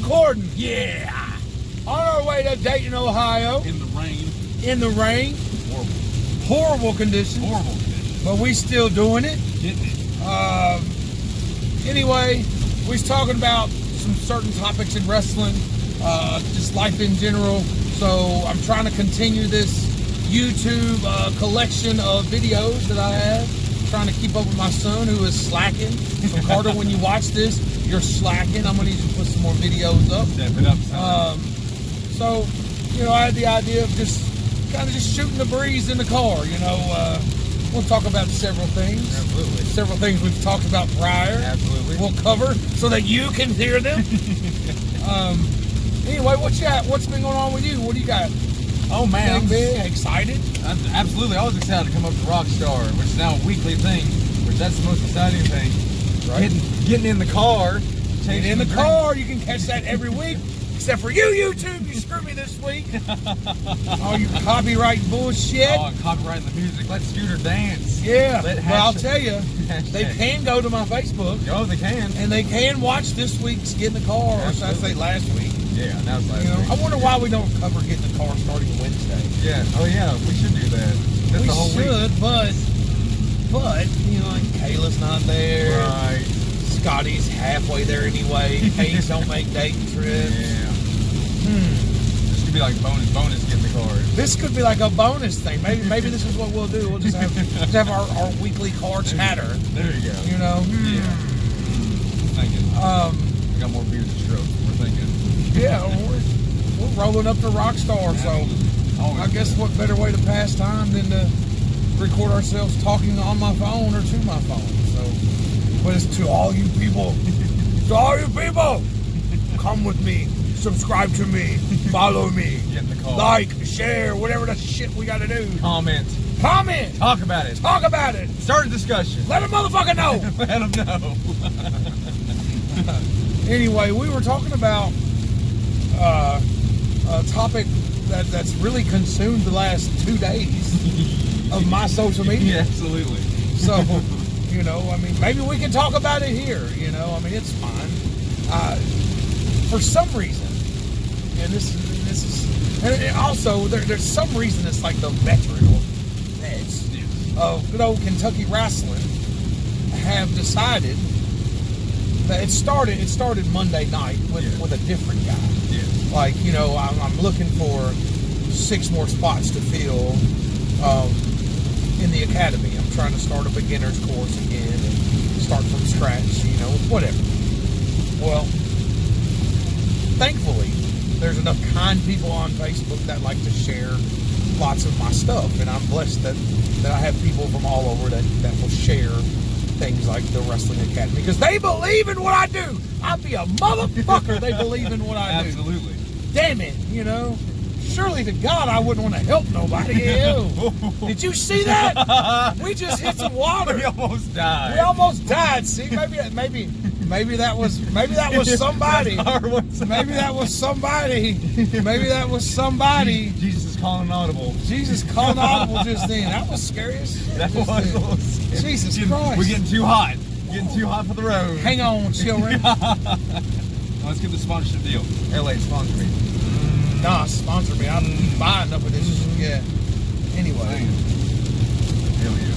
recording. Yeah. On our way to Dayton, Ohio. In the rain. In the rain. Horrible conditions. Horrible conditions. But we still doing it. Getting it. Anyway, we was talking about some certain topics in wrestling, just life in general. So I'm trying to continue this YouTube collection of videos that I have. Trying to keep up with my son who is slacking. So Carter, when you watch this, you're slacking. I'm gonna need you to put some more videos up. Step it up, son. So, I had the idea of just shooting the breeze in the car. We'll talk about several things. Absolutely. Several things we've talked about prior. Absolutely. We'll cover so that you can hear them. Anyway, what's been going on with you? What do you got? Oh man, I'm big, excited. Absolutely, I was excited to come up to Rockstar, which is now a weekly thing. Which that's the most exciting thing. Right. Getting in the car. Get in the car. You can catch that every week. Except for you, YouTube. You screwed me this week. Oh, you copyright bullshit. Oh, copyrighting the music. Let Scooter dance. Yeah. Well, I'll tell you, they Hashtag. can go to my Facebook. Oh, they can. And they can watch this week's Get in the Car, or should I say last week. Yeah, that was last week. I wonder why we don't cover Get in the Car starting Wednesday. Yeah. Oh yeah, we should do that. That's We the whole should, week. but like Kayla's not there. Right. Scotty's halfway there anyway. Kane's don't make dating trips. Yeah. This could be like bonus Get in the Car. This could be like a bonus thing. Maybe this is what we'll do. We'll just have our weekly car chatter. There you go. Yeah. Thinking. We got more beers to stroke. We're thinking. Yeah, we're rolling up to Rockstar, so Always I guess good. what better way to pass time than to record ourselves talking on my phone or to my phone. So, but it's to all you people, come with me, subscribe to me, follow me, Get in the car. like, share, whatever the shit we got to do. Comment. Talk about it. about it. Start a discussion. Let a motherfucker know. Let them know. Anyway, we were talking about a topic that's really consumed the last 2 days of my social media. Yeah, absolutely. So, maybe we can talk about it here. It's fine. For some reason, and this is, and also there's some reason it's like the vets of good old Kentucky wrestling have decided that it started Monday night with a different guy. Yeah. Like, I'm looking for 6 more spots to fill in the academy. I'm trying to start a beginner's course again and start from scratch, whatever. Well, thankfully, there's enough kind people on Facebook that like to share lots of my stuff, and I'm blessed that I have people from all over that will share things like the Wrestling Academy, because they believe in what I do. I'd be a motherfucker they believe in what I do. Absolutely. Damn it, surely to God I wouldn't want to help nobody. Ew. Did you see that? We just hit some water. We almost died. We almost died. See, maybe that was somebody. Maybe that was somebody. Maybe that was somebody. Jesus is calling audible. Jesus calling audible just then. That was scary as shit. That just was then. a little scary. Jesus Christ. We're getting too hot. Getting too hot for the road. Hang on, children. Let's get the sponsorship deal. LA, sponsor me. Nah, sponsor me. I'm buying enough of this. Yeah. Anyway. Hell yeah.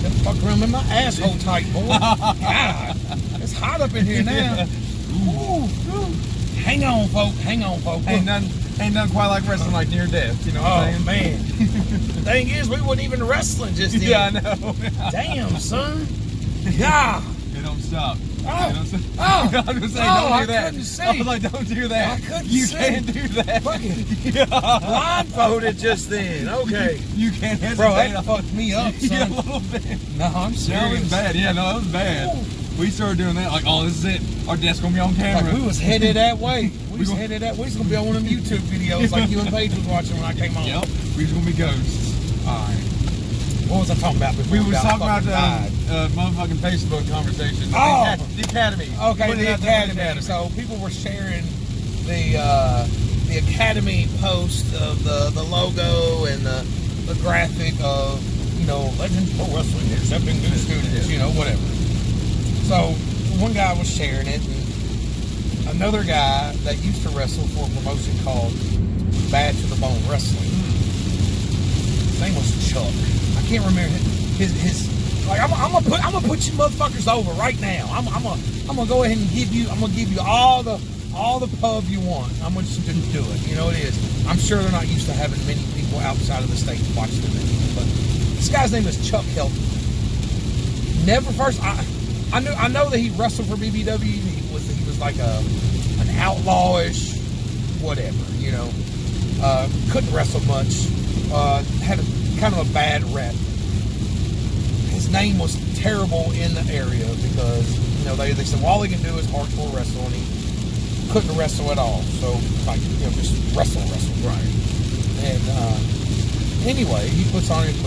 That fuck around with my asshole tight, boy. God. It's hot up in here now. Ooh. Hang on, folks. Ain't nothing quite like wrestling like near death. You know what I'm saying? Man. The thing is, we weren't even wrestling just then. Yeah, I know. Damn, son. God. It don't stop. Oh. I was gonna say, I don't do that. couldn't see. I was like, don't do that. I couldn't You see. can't do that. Fucking Yeah. blindfolded just then. Okay. You can't hesitate. Bro, that fucked me up, Yeah, a son. little bit. No, I'm That serious. was bad. Yeah, no, that was bad. Ooh. We started doing that like, oh, this is it. Our desk gonna be on camera. Like we was headed that way. We was gonna be on one of them YouTube videos like you and Paige was watching when I came on. Yep. We was gonna be ghosts. Alright. What was I talking about before We was talking about died? motherfucking Facebook conversation. Oh. The Academy. Okay, Putting it the out there for Academy. So people were sharing the Academy post of the logo and the graphic of Legends Pro Wrestling accepting new students, whatever. So one guy was sharing it, and another guy that used to wrestle for a promotion called Bad to the Bone Wrestling. His name was Chuck. I can't remember his like I'm gonna put you motherfuckers over right now. I'm gonna go ahead and give you all the pub you want. I'm gonna just do it. You know it is. I'm sure they're not used to having many people outside of the state watch them anymore. But this guy's name is Chuck Helton. Never first. I know that he wrestled for BBW. He was like an outlawish whatever. You know, couldn't wrestle much. Had kind of a bad rep. His name was terrible in the area because they said well, all he can do is hardcore wrestle, and he couldn't wrestle at all. So like just wrestle. Right. And anyway, he puts on his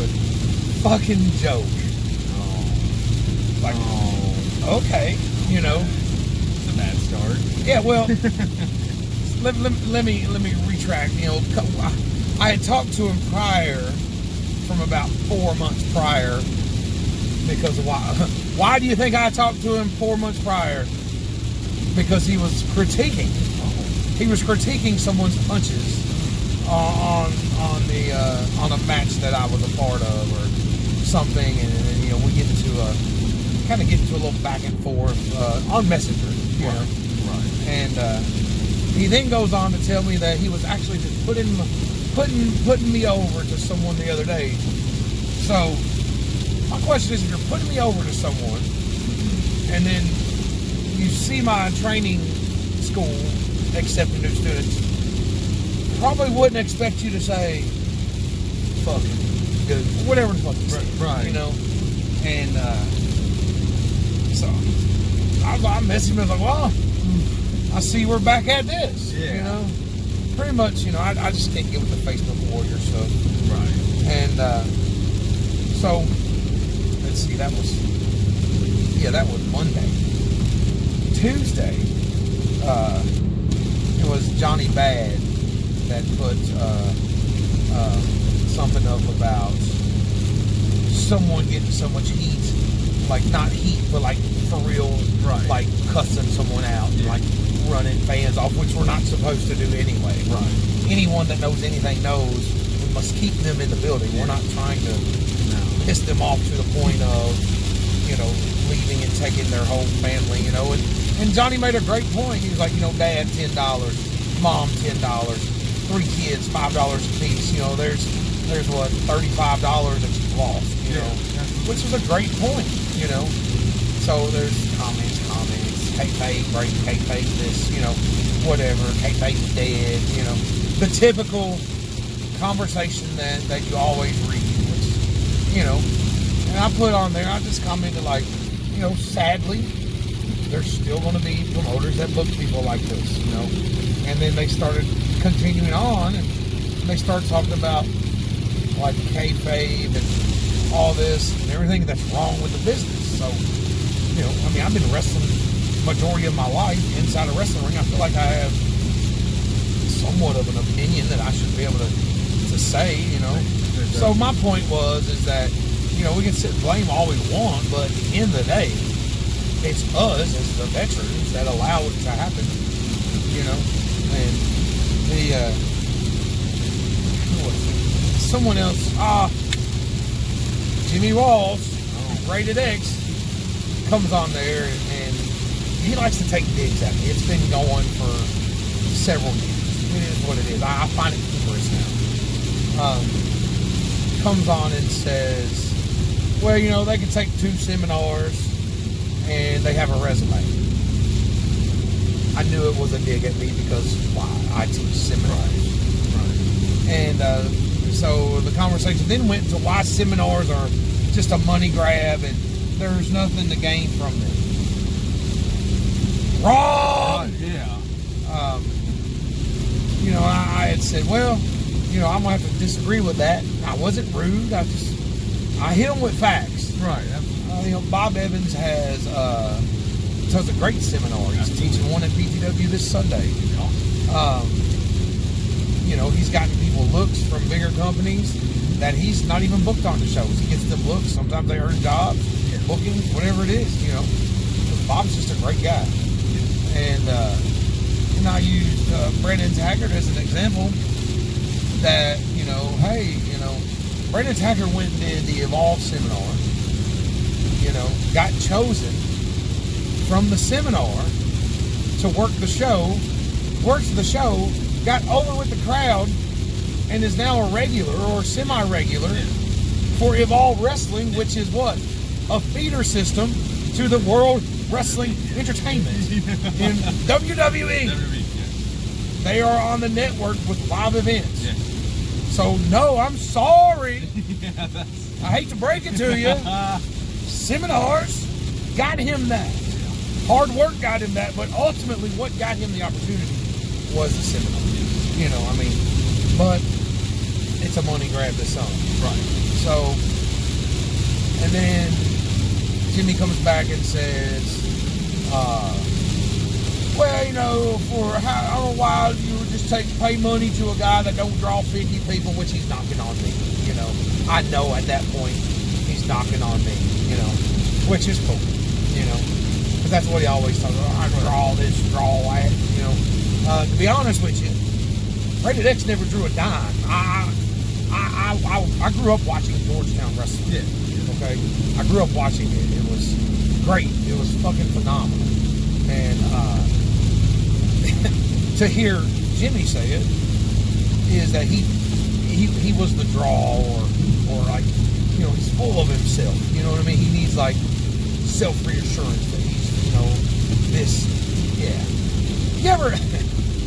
fucking joke. Like, okay, It's a bad start. Yeah, well, let me retract. I had talked to him from about 4 months prior, because of why do you think I talked to him 4 months prior? Because he was critiquing. He was critiquing someone's punches on a match that I was a part of or something, and we get into a little back and forth on Messenger, Right. And he then goes on to tell me that he was actually just putting me over to someone the other day. So my question is, if you're putting me over to someone, and then you see my training school accepting new students, probably wouldn't expect you to say fuck it, good, whatever the fuck you say, right. And so I messaged him. I was like, well, I see we're back at this. Yeah. Pretty much. I just can't get with the Facebook warrior stuff. Right. And so let's see. That was Monday. Tuesday, it was Johnny Bad that put something up about someone getting so much heat, like not heat, but like for real, right. Like cussing someone out, like running fans off, which we're not supposed to do anyway. Right. Anyone that knows anything knows we must keep them in the building. We're not trying to piss them off to the point of, leaving and taking their whole family, And Johnny made a great point. He was like, Dad, $10, Mom, $10, 3 kids, $5 a piece. There's what, $35 that you've lost, which was a great point, So there's comments, kayfabe, break kayfabe, this, whatever, kayfabe's dead, the typical conversation that you always read, which, and I put on there, I just commented like, sadly, there's still going to be promoters that book people like this, and then they started continuing on, and they start talking about like kayfabe and all this and everything that's wrong with the business. So, I've been wrestling majority of my life inside a wrestling ring. I feel like I have somewhat of an opinion that I should be able to say, So my point is that, we can sit and blame all we want, but at the end of the day, it's us as the veterans that allow it to happen, and someone else, Jimmy Walls, Rated X, comes on there and he likes to take digs at me. It's been going for several years. It is what it is. I find it humorous now. Comes on and says, well, they can take 2 seminars and they have a resume. I knew it was a dig at me because I teach seminars. Right. And so the conversation then went to why seminars are just a money grab and there's nothing to gain from them. Wrong! Yeah. I had said, well, I'm going to have to disagree with that. I wasn't rude. I hit them with facts. Right. Bob Evans does a great seminar. He's teaching one at BTW this Sunday. He's gotten people looks from bigger companies that he's not even booked on the shows. He gets them looks. Sometimes they earn jobs, bookings, whatever it is, Bob's just a great guy. And and I used Brandon Taggart as an example. That hey, Brandon Taggart went and did the Evolve seminar. Got chosen from the seminar to work the show. Worked the show, got over with the crowd, and is now a regular or semi-regular for Evolve Wrestling, which is what? A feeder system to the World Wrestling Entertainment in WWE. They are on the network with live events. So, no, I'm sorry. I hate to break it to you. Seminars got him that. Hard work got him that, but ultimately what got him the opportunity was the seminar. But it's a money grab this summer. Right. So, and then Jimmy comes back and says, for I don't know why you would just pay money to a guy that don't draw 50 people, which he's knocking on me. I know at that point he's knocking on me, which is cool, because that's what he always talks about. I draw this, draw that, to be honest with you, Rated X never drew a dime. I grew up watching Georgetown wrestling. Yeah. Okay? I grew up watching it. It was great. It was fucking phenomenal. And to hear Jimmy say it is that he was the draw or like, he's full of himself. You know what I mean? He needs like self-reassurance that he's, this, yeah. You ever,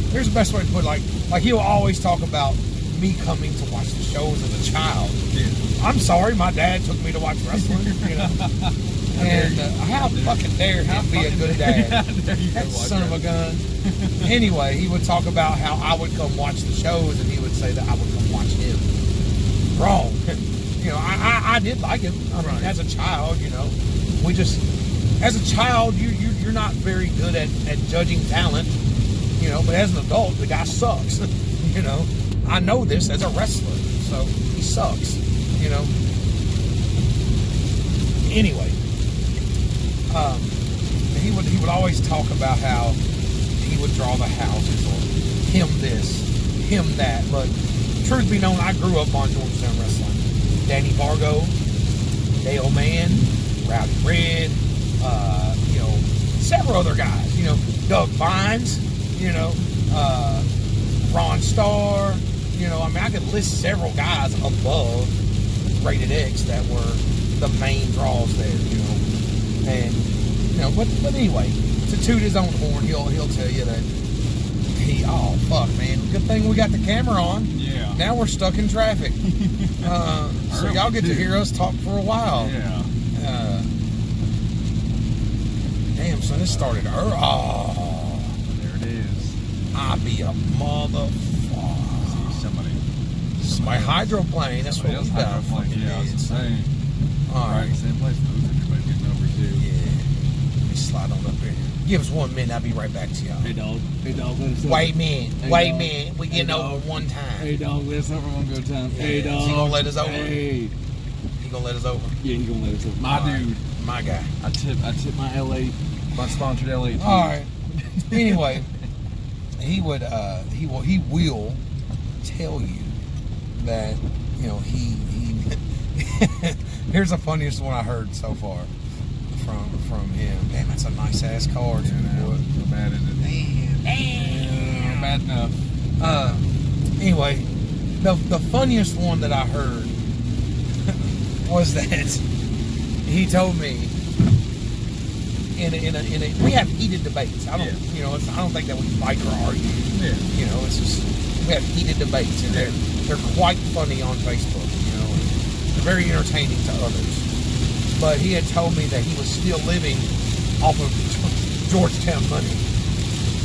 here's the best way to put it, like he'll always talk about me coming to watch the shows as a child. Yeah. I'm sorry, my dad took me to watch wrestling, And how fucking dare him be a good dad? That son of a gun. Anyway, he would talk about how I would come watch the shows, and he would say that I would come watch him. Wrong. I did like him. I mean, as a child, we just, as a child, you're not very good at judging talent, but as an adult, the guy sucks. I know this as a wrestler, so he sucks. Anyway. He would always talk about how he would draw the houses or him this, him that. But truth be known, I grew up on Georgetown wrestling. Danny Vargo, Dale Mann, Rowdy Red, several other guys. Doug Vines, Ron Starr. I could list several guys above Rated X that were the main draws there. And but anyway, to toot his own horn, he'll tell you that oh fuck, man, good thing we got the camera on. Yeah. Now we're stuck in traffic. So y'all get to hear us talk for a while. Yeah. Damn, son, this started early. Oh, there it is. I be a motherfucker. Somebody hydroplane. That's what we got. Yeah, I was saying. All right. Same place. Everybody's getting over too. Yeah. Let me slide on up here. Give us 1 minute. I'll be right back to y'all. Hey, dog. Wait a minute. We getting over one time. Hey, dog. Let us over one good time. Yeah. Hey, dog. Is he gonna let us over? Hey. He gonna let us over? Yeah, he gonna let us over. My All dude. Right. My guy. I tip my L8, my sponsored L8. All right. Anyway, he will tell you that he here's the funniest one I heard so far from him. Damn, that's a nice ass car too, boy. So bad is it? Damn. Bad enough. Anyway, the funniest one that I heard was that he told me in a we have heated debates. I don't I don't think that we fight or argue. Yeah. It's just we have heated debates, and they're quite funny on Facebook. And they're very entertaining to others. But he had told me that he was still living off of Georgetown money.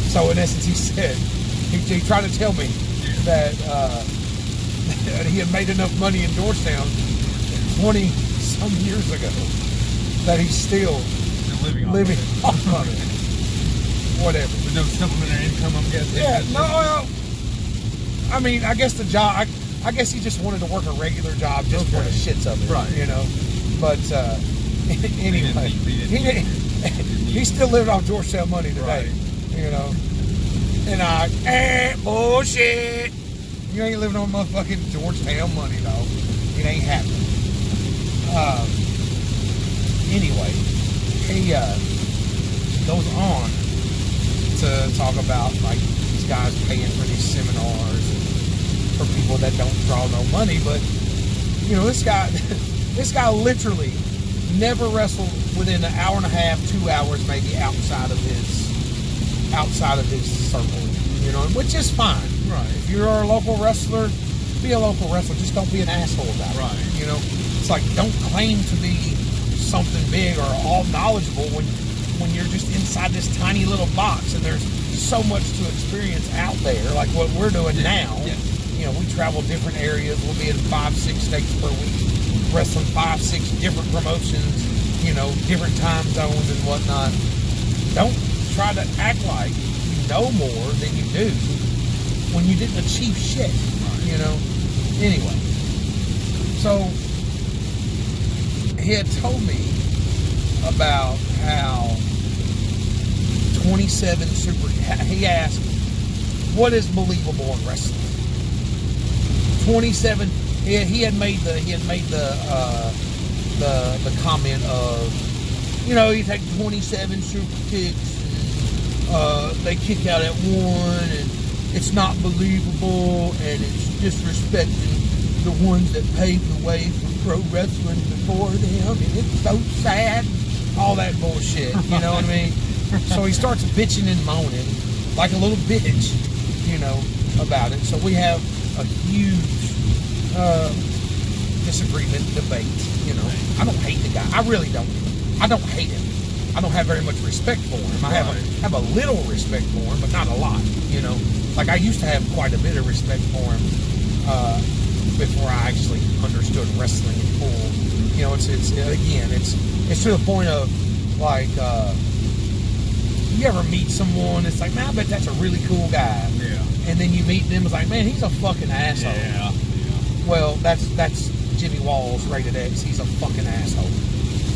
So in essence, he said he tried to tell me that that he had made enough money in Georgetown 20 some years ago that he's still living off of it. Whatever. With no supplementary income, I'm guessing. Yeah, no. I mean, I guess the job. I guess he just wanted to work a regular job just for the shits of it, right? But anyway, he still lived off Georgetown money today, right. And bullshit. You ain't living on motherfucking Georgetown money, dog. It ain't happening. Anyway, he goes on to talk about like these guys paying for these seminars for people that don't draw no money. But you know, this guy literally never wrestled within an hour and a half, 2 hours maybe outside of his circle. You know, which is fine. Right. If you're a local wrestler, be a local wrestler. Just don't be an asshole about it. Right. You know, it's like don't claim to be something big or all knowledgeable when you're just inside this tiny little box and there's so much to experience out there, like what we're doing now. Yeah. You know, we travel different areas. We'll be in 5-6 states per week, wrestling 5-6 different promotions. You know, different time zones and whatnot. Don't try to act like you know more than you do when you didn't achieve shit. You know. Anyway, so he had told me about how 27 he asked, what is believable in wrestling? 27, he had made the comment of, you know, you take 27 super kicks and they kick out at one and it's not believable and it's disrespecting the ones that paved the way for pro wrestling before them, and it's so sad. All that bullshit, you know what I mean? So he starts bitching and moaning like a little bitch, you know, about it. So we have a huge disagreement, debate, you know. I don't hate the guy. I really don't. I don't hate him. I don't have very much respect for him. I have a little respect for him, but not a lot, you know. Like I used to have quite a bit of respect for him before I actually understood wrestling in full. You know, it's to the point of like you ever meet someone, it's like, man, I bet that's a really cool guy. Yeah. And then you meet them, it's like, man, he's a fucking asshole. Yeah. Well, that's Jimmy Walls rated X. He's a fucking asshole.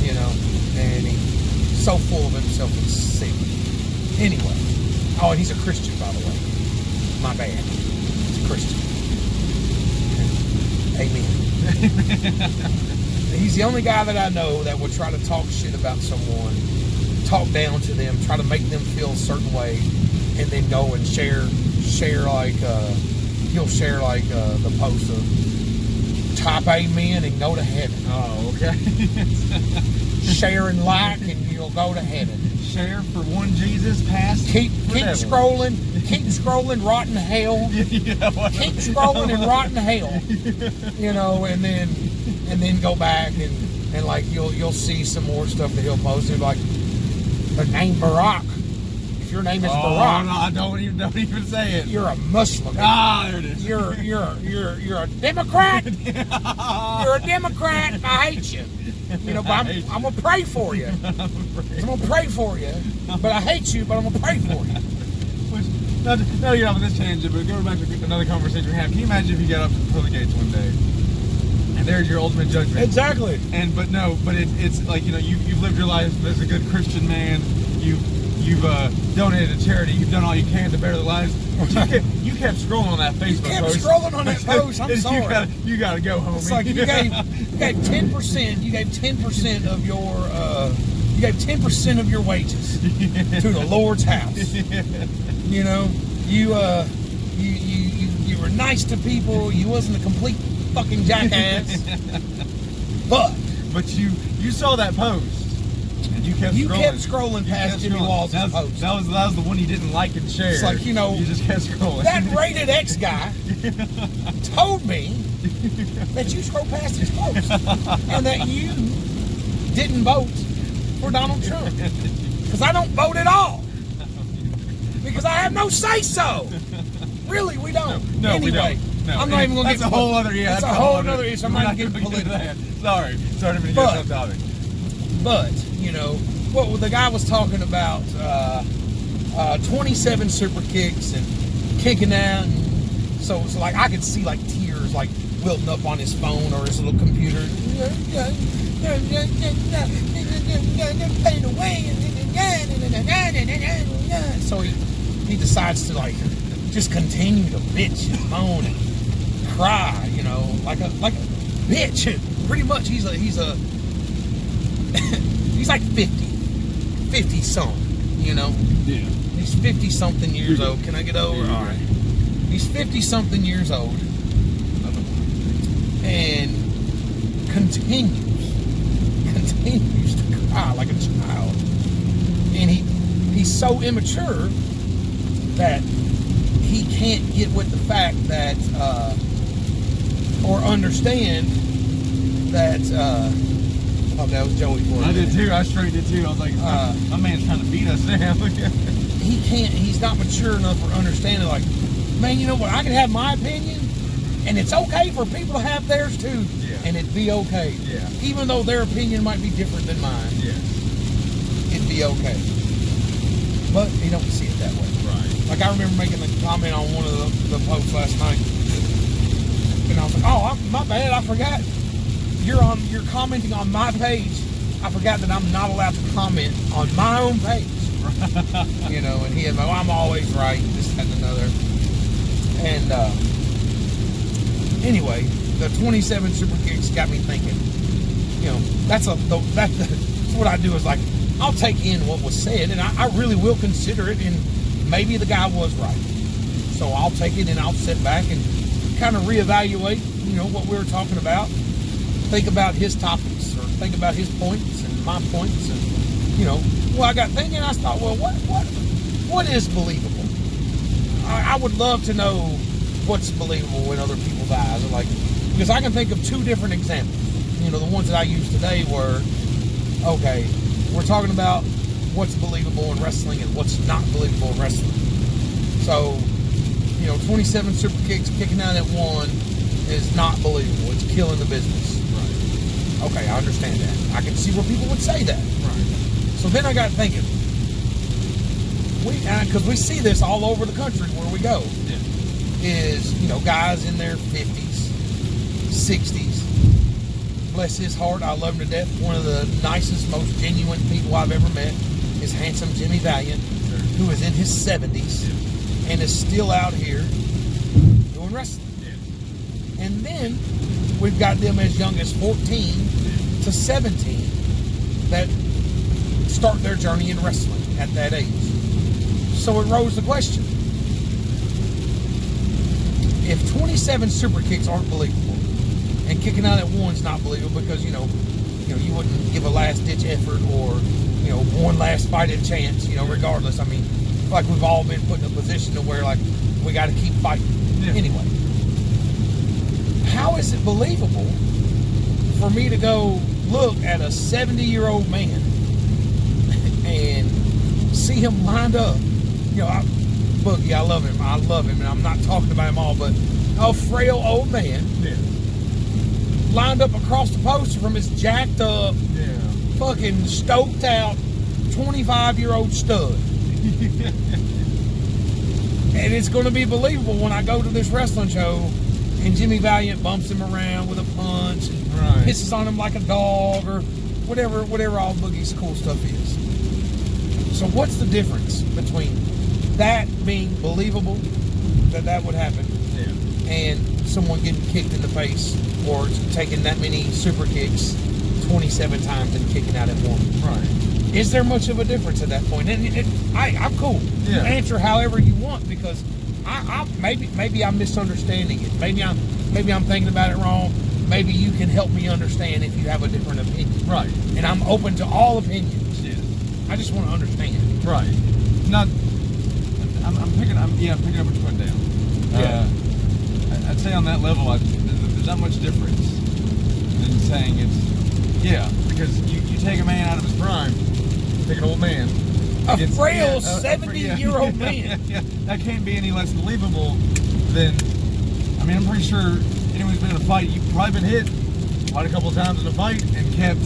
You know, and he's so full of himself, it's sick. Anyway, oh, and he's a Christian, by the way. My bad. He's a Christian. Amen. He's the only guy that I know that would try to talk shit about someone, talk down to them, try to make them feel a certain way, and then go and share like he'll share like the post of type amen and go to heaven. Oh, okay. Share and like and you'll go to heaven. Share for one Jesus, pass. Keep scrolling, rotten hell. Yeah, Keep scrolling and rotten hell. You know, and then go back and like you'll see some more stuff that he'll post. He'll be like, the name Barack. If your name is Barack, no, don't even say it. you're a Muslim. Ah, there it is. You're a Democrat. You're a Democrat. And I hate you. You know, but I'm gonna pray for you. I'm gonna pray for you. But I hate you. But I'm gonna pray for you. Not to get off on this tangent, but going back to another conversation we had. Can you imagine if you got up to the pearly gates one day and there's your ultimate judgment? Exactly. But it's like, you know, you've lived your life as a good Christian man. You've donated to charity. You've done all you can to better the lives. You kept scrolling on that Facebook post. Kept scrolling on that post. I'm sorry. You gotta go, homie. It's like you gave 10%. You gave 10% of your. You gave 10% of your wages to the Lord's house. You know, you were nice to people. You wasn't a complete fucking jackass. But you saw that post. And you kept scrolling past Jimmy Walls' post. That was the one you didn't like and share. It's like, you know, you just kept scrolling. That rated X guy told me that you scrolled past his post and that you didn't vote for Donald Trump. Because I don't vote at all. Because I have no say so. Really, we don't. No, anyway, we don't. No. I'm not even going to get. That's a whole other. Yeah, that's a whole other issue. I'm not even getting political. political. Sorry to be off topic. But you know, well, the guy was talking about 27 super kicks and kicking out, and so it's like I could see like tears like wilting up on his phone or his little computer. Fade away. So he decides to like just continue to bitch and moan and cry, you know, like a bitch. Pretty much, he's he's like 50 something, you know. Yeah. He's 50 something years old. Can I get over? All right. He's 50 something years old and continues to cry like a child. And he's so immature that he can't get with the fact that or understand that oh, that was Joey for a I did minute. too. I straightened it too. I was like, my man's trying to beat us now. He's not mature enough for understanding, like, man, you know what, I can have my opinion and it's okay for people to have theirs too. Yeah. And it'd be okay. Yeah. Even though their opinion might be different than mine, Yeah. it'd be okay. But he don't see it that way. Right. Like, I remember making a comment on one of the posts last night, and I was like, oh, my bad, I forgot. You're commenting on my page. I forgot that I'm not allowed to comment on my own page. You know, and he had, well, I'm always right, this, that, and another. And anyway, the 27 super kicks got me thinking. You know, that's what I do is, like, I'll take in what was said, and I really will consider it, and maybe the guy was right. So I'll take it and I'll sit back and kind of reevaluate, you know, what we were talking about, think about his topics, or think about his points and my points, and, you know, well, I got thinking, I thought, well, what is believable? I would love to know what's believable in other people's eyes, like, because I can think of two different examples. You know, the ones that I used today were, okay, we're talking about what's believable in wrestling and what's not believable in wrestling. So, you know, 27 super kicks, kicking out at one is not believable. It's killing the business. Right. Okay, I understand that. I can see where people would say that. Right. So then I got thinking, because we see this all over the country where we go, Yeah. is, you know, guys in their 50s, 60s. Bless his heart, I love him to death. One of the nicest, most genuine people I've ever met is handsome Jimmy Valiant, Sure. who is in his 70s and is still out here doing wrestling. Yeah. And then we've got them as young as 14 to 17 that start their journey in wrestling at that age. So it rose the question, if 27 super kicks aren't believable and kicking out at one's not believable because, you know, you wouldn't give a last ditch effort or, you know, one last fighting chance, you know, regardless. I mean, like, we've all been put in a position to where, like, we got to keep fighting. Yeah. Anyway, how is it believable for me to go look at a 70-year-old man and see him lined up? You know, Boogie, I love him, and I'm not talking about him all, but a frail old man Yeah. lined up across the poster from his jacked up, Yeah. fucking stoked out 25-year-old stud. And it's going to be believable when I go to this wrestling show and Jimmy Valiant bumps him around with a punch and Right. pisses on him like a dog or whatever all Boogie's cool stuff is. So what's the difference between that being believable, that would happen, Yeah. and someone getting kicked in the face or taking that many super kicks 27 times and kicking out at one? Right. Is there much of a difference at that point? And I'm cool. You Yeah. answer however you want, because I maybe I'm misunderstanding it. Maybe I'm thinking about it wrong. Maybe you can help me understand if you have a different opinion. Right. And I'm open to all opinions. Yeah. I just want to understand. Right. Not. I'm picking up what you're putting down. Yeah. I'd say on that level, there's not much difference than saying because you take a man out of his prime, take an old man, A frail 70-year-old man. Yeah, that can't be any less believable than. I mean, I'm pretty sure anyone's been in a fight, you've probably been hit quite a couple of times in a fight and kept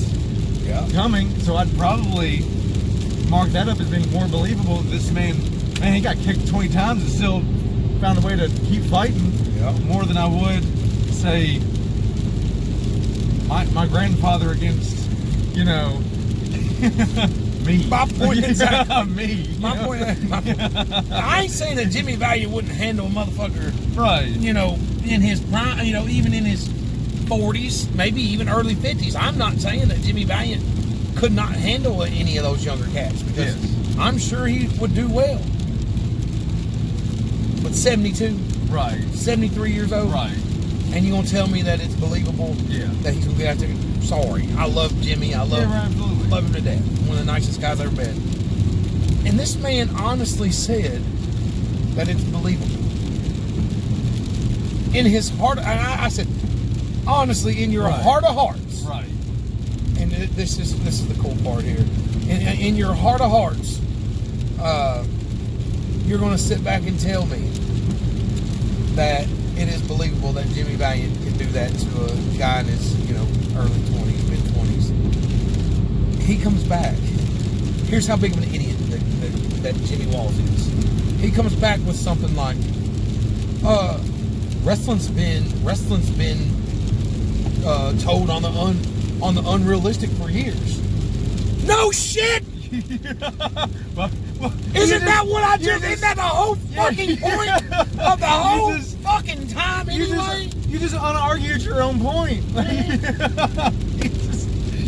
coming. So I'd probably mark that up as being more believable. This man, he got kicked 20 times and still found a way to keep fighting. Yeah. More than I would say my grandfather against, me. My point exactly. Me. My point. I ain't saying that Jimmy Valiant wouldn't handle a motherfucker, Right. you know, in his prime, you know, even in his 40s, maybe even early 50s. I'm not saying that Jimmy Valiant could not handle any of those younger cats, because I'm sure he would do well. But 72, Right. 73 years old, Right. and you gonna tell me that it's believable that he's gonna be out there? Sorry, I love Jimmy. I love, absolutely. love him to death. One of the nicest guys I've ever met. And this man honestly said that it's believable. In his heart, and I said, honestly, in your heart of hearts. Right. And this is the cool part here. In your heart of hearts, you're going to sit back and tell me that it is believable that Jimmy Valiant can do that to a guy in his, you know, early 20s, mid 20s. He comes back. Here's how big of an idiot that Jimmy Walls is. He comes back with something like, wrestling's been told on the unrealistic for years. No shit. Isn't that what I just? Isn't that the whole fucking point of the whole fucking time anyway? You just unargued your own point.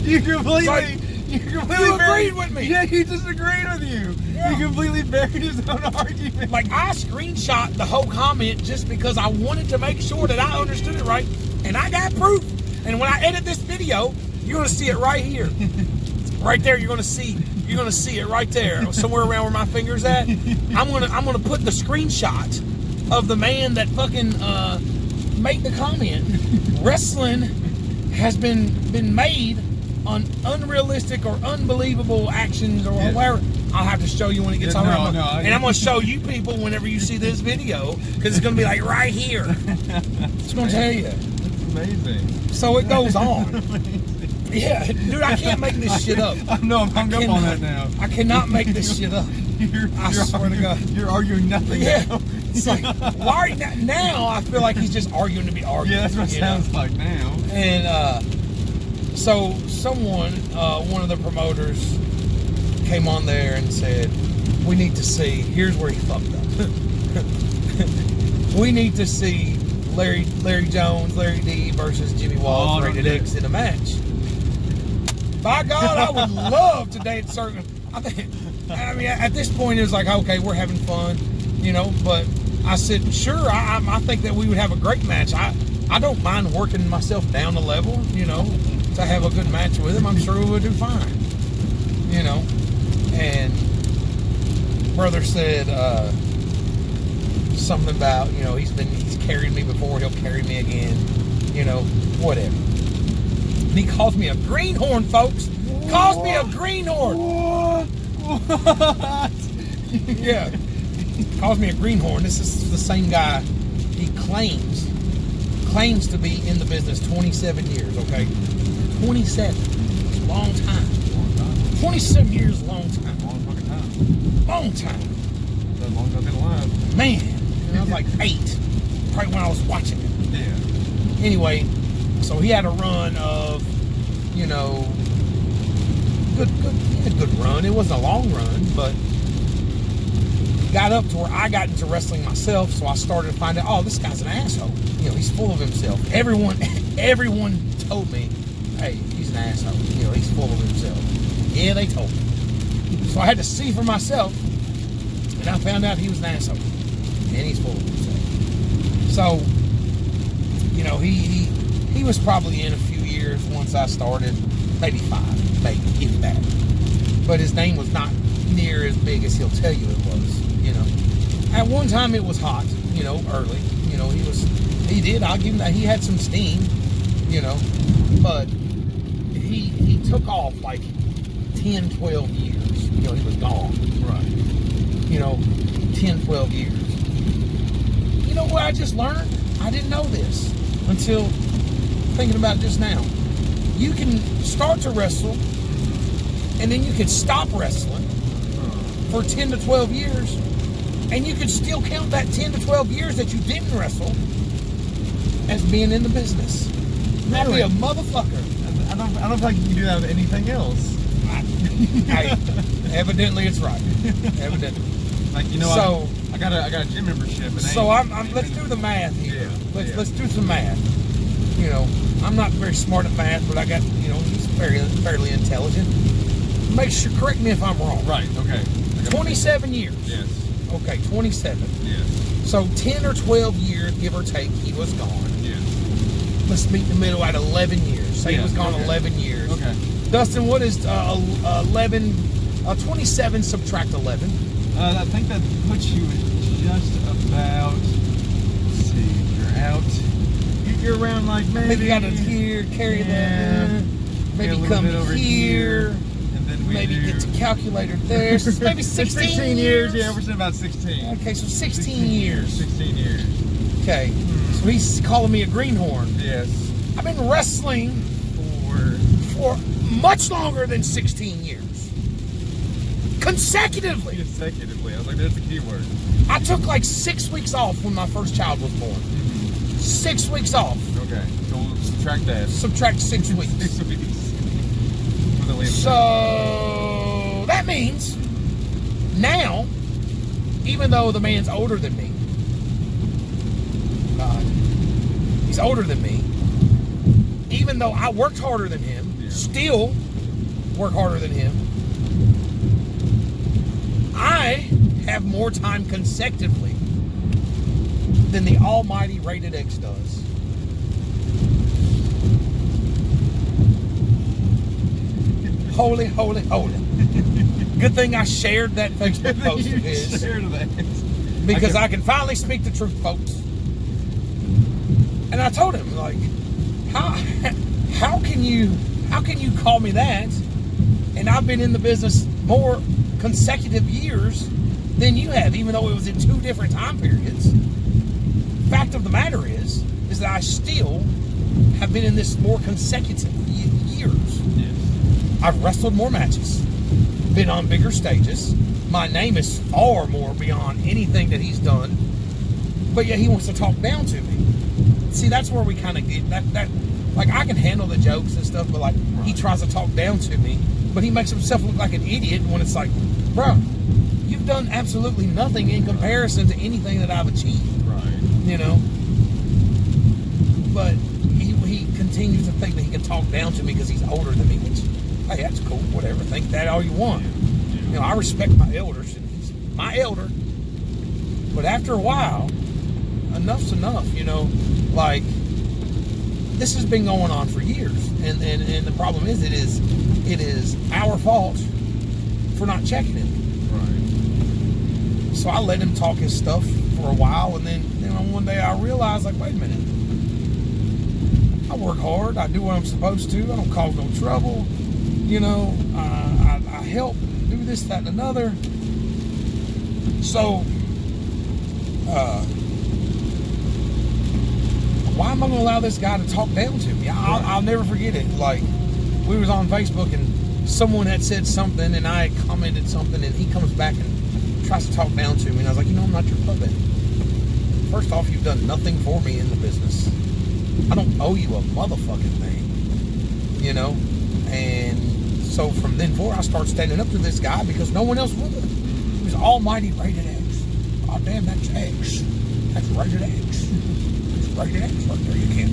you completely You agreed with me. Yeah, he disagreed with you. Yeah. He completely buried his own argument. Like, I screenshot the whole comment just because I wanted to make sure that I understood it right, and I got proof. And when I edit this video, you're gonna see it right here, right there. You're gonna see it right there, somewhere around where my finger's at. I'm gonna put the screenshot of the man that fucking made the comment. Wrestling has been made on unrealistic or unbelievable actions or whatever. I'll have to show you when it gets on. And I'm going to show you people whenever you see this video, because it's going to be like right here. It's going to tell you. It's amazing. So it goes on. Yeah, dude, I can't make this shit up. No, I'm hung up on that now. I cannot make this shit up. I swear to God. You're arguing nothing now. It's like, why are you now? I feel like he's just arguing to be arguing. Yeah, that's what it sounds like now. And so someone, one of the promoters, came on there and said, we need to see, here's where he fucked up. We need to see Larry Jones, Larry D versus Jimmy Walls Rated X in a match. By God, I would love to date certain. I mean, at this point, it was like, okay, we're having fun, you know, but I said, sure, I think that we would have a great match. I don't mind working myself down a level, you know, to have a good match with him. I'm sure we would do fine, you know. And brother said something about, you know, he's carried me before, he'll carry me again, you know, whatever. And he calls me a greenhorn, folks. Calls me a greenhorn. What? Yeah. Calls me a greenhorn. This is the same guy. He claims to be in the business 27 years, okay? 27. It's a long time. 27 years is a long time. Long fucking time. Long time. As long as I've been alive. Man. And I was like 8. Probably when I was watching it. Yeah. Anyway, so he had a run of, you know, good run. It wasn't a long run, but got up to where I got into wrestling myself, so I started to find out, oh, this guy's an asshole. You know, he's full of himself. Everyone told me, hey, he's an asshole. You know, he's full of himself. Yeah, they told me. So I had to see for myself, and I found out he was an asshole. And he's full of himself. So, you know, he was probably in a few years once I started, maybe 5, maybe, if that. But his name was not near as big as he'll tell you it was, you know. At one time it was hot, you know, early. You know, I'll give him that. He had some steam, you know, but he took off like 10, 12 years. You know, he was gone. Right. You know, 10, 12 years. You know what I just learned? I didn't know this until thinking about it just now. You can start to wrestle, and then you can stop wrestling for 10 to 12 years, and you could still count that 10 to 12 years that you didn't wrestle as being in the business. That'd be a motherfucker. I don't feel like you can do that with anything else. Hey, evidently it's right. Evidently. Like, you know, So- I got a gym membership. And So let's do the math here. Yeah, yeah. Let's do some math. You know, I'm not very smart at math, but I got, he's fairly intelligent. Make sure, correct me if I'm wrong. Right. Okay. 27 years. Yes. Okay, 27. Yes. So 10 or 12 years, give or take, he was gone. Yes. Let's meet in the middle at 11 years. Say he Yeah, was gone okay. 11 years. Okay. Dustin, what is 27 subtract 11? I think that puts you just about. Let's see. You're out. You're around like maybe. Maybe got it here, carry Yeah. that. Maybe a little come bit over here. And then we Maybe do get the calculator there. So maybe 16 years. Yeah, we're saying about 16. Okay, so 16 years. 16 years. Okay, so he's calling me a greenhorn. Yes. I've been wrestling for much longer than 16 years. Consecutively. Consecutively. I was like, that's a key word. I took like 6 weeks off when my first child was born. 6 weeks off. Okay. So we'll subtract that. Subtract 6 weeks. 6 weeks. With a leave. So that means now, even though the man's older than me, he's older than me, even though I worked harder than him, still work harder than him, I have more time consecutively than the almighty Rated X does. Holy, holy, holy. Good thing I shared that Facebook post of his. Shared that. Because I can finally speak the truth, folks. And I told him, like, how can you call me that? And I've been in the business more consecutive years than you have, even though it was in 2 different time periods. Fact of the matter is that I still have been in this more consecutive years. Yes. I've wrestled more matches, been on bigger stages. My name is far more beyond anything that he's done, but yet he wants to talk down to me. See, that's where we kind of get that. Like, I can handle the jokes and stuff, but like he tries to talk down to me, but he makes himself look like an idiot when it's like, bro, you've done absolutely nothing in comparison to anything that I've achieved. Right. You know, but he continues to think that he can talk down to me because he's older than me, which, hey, that's cool, whatever, think that all you want. You know, I respect my elders, and he's my elder, but after a while, enough's enough, you know, like, this has been going on for years, and the problem is it is our fault for not checking him. Right. So I let him talk his stuff for a while, and then one day I realized, like, wait a minute. I work hard. I do what I'm supposed to. I don't cause no trouble. You know, I help do this, that, and another. So, why am I going to allow this guy to talk down to me? I'll never forget it. Like, we was on Facebook, and someone had said something, and I had commented something, and he comes back and tries to talk down to me, and I was like, I'm not your puppet. First off, you've done nothing for me in the business. I don't owe you a motherfucking thing, you know? And so from then forward, I started standing up to this guy because no one else would. He was almighty Rated X. Oh, damn, that's X. That's Rated X. It's Rated X right there. You can't.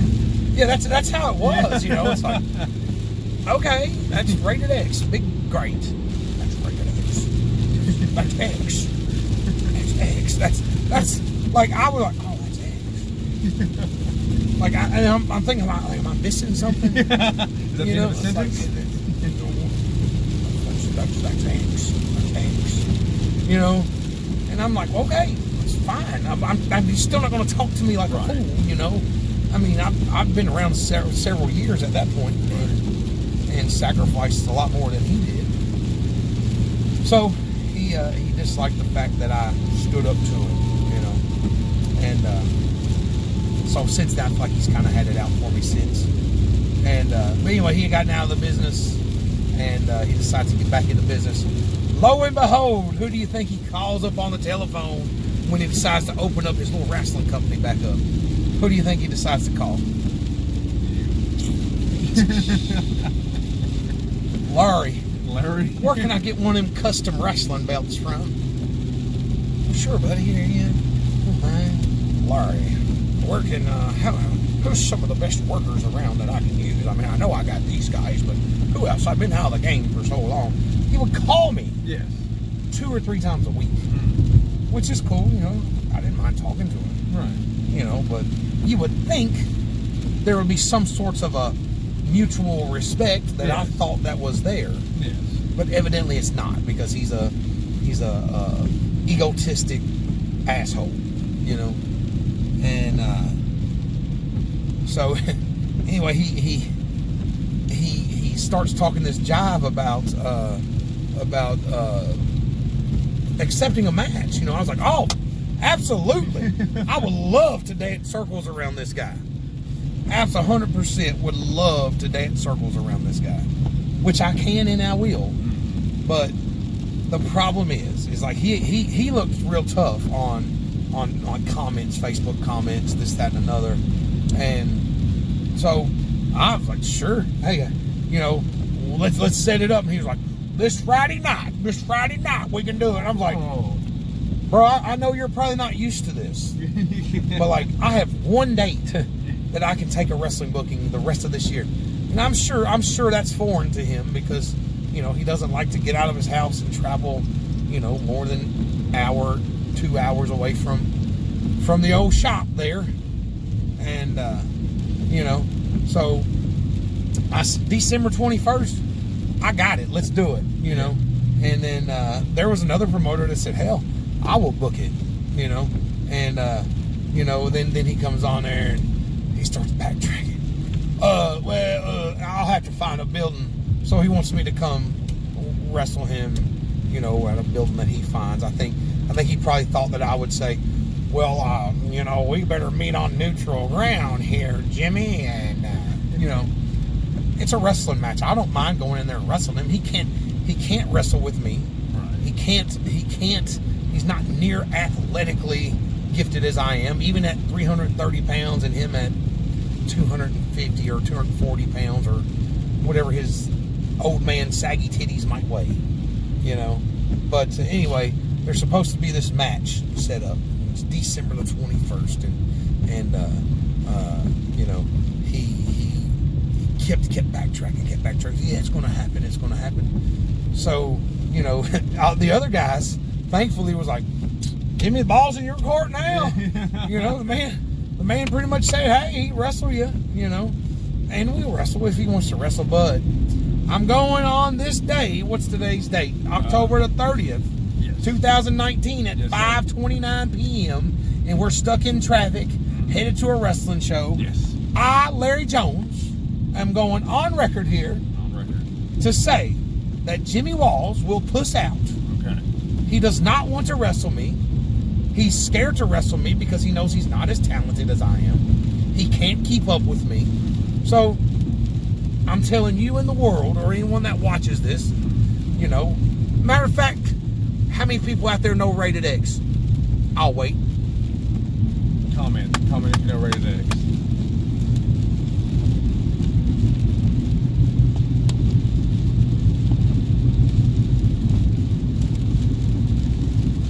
Yeah, that's how it was, you know? It's like, okay, that's Rated X. Big, great. That's Rated X. That's X. That's X. That's like, I was like, oh, that's X. Like, I'm thinking, like, am I missing something? Is that the end of the sentence? That's X. That's X. You know? And I'm like, okay, it's fine. I'm still not going to talk to me like a fool, you know? I mean, I've been around several years at that point, and sacrificed a lot more than he did. So he disliked the fact that I stood up to him, you know? And so since then, I feel like he's kind of had it out for me since. And but anyway, he had gotten out of the business, and he decided to get back into business. Lo and behold, who do you think he calls up on the telephone when he decides to open up his little wrestling company back up? Who do you think he decides to call? Larry. Larry. Where can I get one of them custom wrestling belts from? Sure, buddy. Here you go. Larry, where can, who's some of the best workers around that I can use? I mean, I know I got these guys, but who else? I've been out of the game for so long. He would call me Yes. 2 or 3 times a week, which is cool, you know. I didn't mind talking to him, Right. you know, but you would think there would be some sorts of a mutual respect that I thought that was there. Yes. But evidently it's not, because he's a egotistic asshole, you know. And so anyway, he starts talking this jive about accepting a match. You know, I was like, oh, absolutely. I would love to dance circles around this guy. Absolutely 100% would love to dance circles around this guy, which I can and I will. But the problem is like he looked real tough on comments, Facebook comments, this, that, and another. And so I was like, sure, hey, you know, let's set it up. And he was like, this Friday night, we can do it. And I'm like, bro, I know you're probably not used to this, but like, I have one date that I can take a wrestling booking the rest of this year. And I'm sure that's foreign to him, because, you know, he doesn't like to get out of his house and travel, you know, more than an hour, 2 hours away from the old shop there. And, you know, so December 21st, I got it. Let's do it, you know. And then there was another promoter that said, hell, I will book it, you know. And, you know, then he comes on there and he starts backtracking. I'll have to find a building. So he wants me to come wrestle him, you know, at a building that he finds. I think he probably thought that I would say, well, you know, we better meet on neutral ground here, Jimmy. And, you know, it's a wrestling match. I don't mind going in there and wrestling him. He can't wrestle with me. Right. He can't, he's not near athletically gifted as I am, even at 330 pounds and him at 250 or 240 pounds or whatever his old man saggy titties might weigh, you know. But anyway, there's supposed to be this match set up. It's December the 21st, and you know, he kept backtracking. Yeah, it's gonna happen. So, you know, the other guys thankfully was like, give me the balls in your court now. You know, the man pretty much said, hey, wrestle you, you know, and we'll wrestle if he wants to wrestle. But I'm going on this day. What's today's date? October the 30th, yes. 2019 at 5:29 p.m. And we're stuck in traffic, headed to a wrestling show. Yes. I, Larry Jones, am going on record here to say that Jimmy Walls will puss out. Okay. He does not want to wrestle me. He's scared to wrestle me because he knows he's not as talented as I am. He can't keep up with me. So I'm telling you and the world, or anyone that watches this, you know, matter of fact, how many people out there know Rated X? I'll wait. Comment if you know Rated X.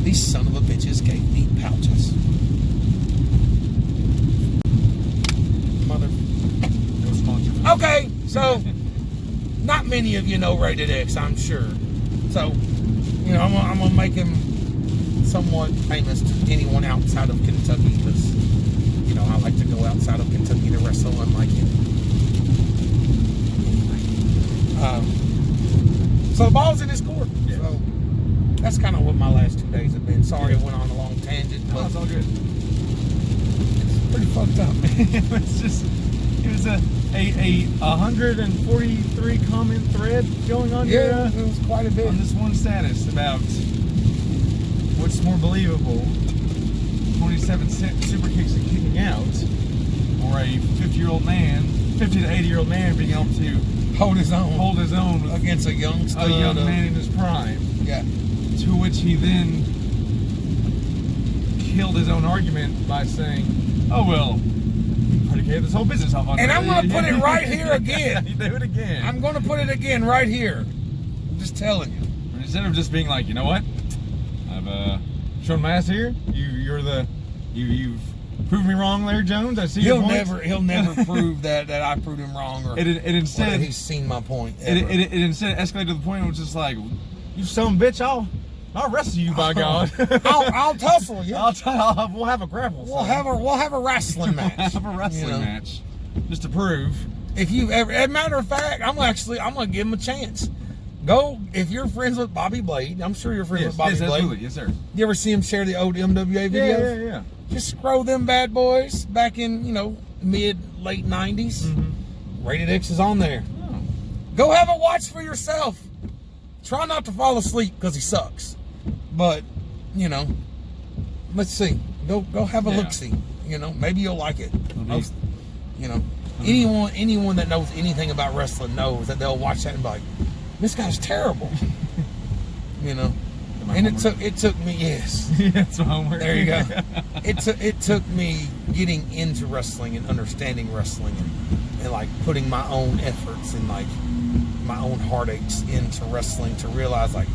These son of a bitches gave me pouches. Mother. No sponsor. Okay, so not many of you know Rated X, I'm sure. So, you know, I'm gonna make him somewhat famous to anyone outside of Kentucky, because, you know, I like to go outside of Kentucky to wrestle, unlike him. Anyway, so the ball's in his court. Yes. So that's kind of what my last 2 days have been. Sorry, I went on a long tangent, but it's all good. It's pretty fucked up. it was a 143 comment thread going on here. Yeah, it was quite a bit. On this one status about what's more believable, 27 super kicks and kicking out, or a 50 to 80-year-old man being able to hold his own against a young man in his prime. Yeah. To which he then killed his own argument by saying, oh, well, you predicated this whole business off on And I'm going to put it right here again. Do it again. I'm going to put it again right here. just telling you. And instead of just being like, you know what, I've shown my ass here. You've proved me wrong, Larry Jones. I see your point. He'll never prove that I proved him wrong, or instead that he's seen my point. It instead escalated to the point where it's just like, you son of a bitch, I'll wrestle you, by God. I'll tussle you. We'll have a grapple. We'll have a wrestling match. Have a wrestling match, just to prove. If you ever, as a matter of fact, I'm gonna give him a chance. Go, if you're friends with Bobby Blade. I'm sure you're friends with Bobby Blade. Absolutely. Yes, sir. You ever see him share the old MWA videos? Yeah. Just scroll them bad boys back in, late 90s. Mm-hmm. Rated X is on there. Oh. Go have a watch for yourself. Try not to fall asleep because he sucks. But, let's see. Go have a look-see. Maybe you'll like it. Most, anyone that knows anything about wrestling knows that they'll watch that and be like, this guy's terrible. And it took me, yes. That's my homework. There you go. It took me getting into wrestling and understanding wrestling and like putting my own efforts and like my own heartaches into wrestling to realize like,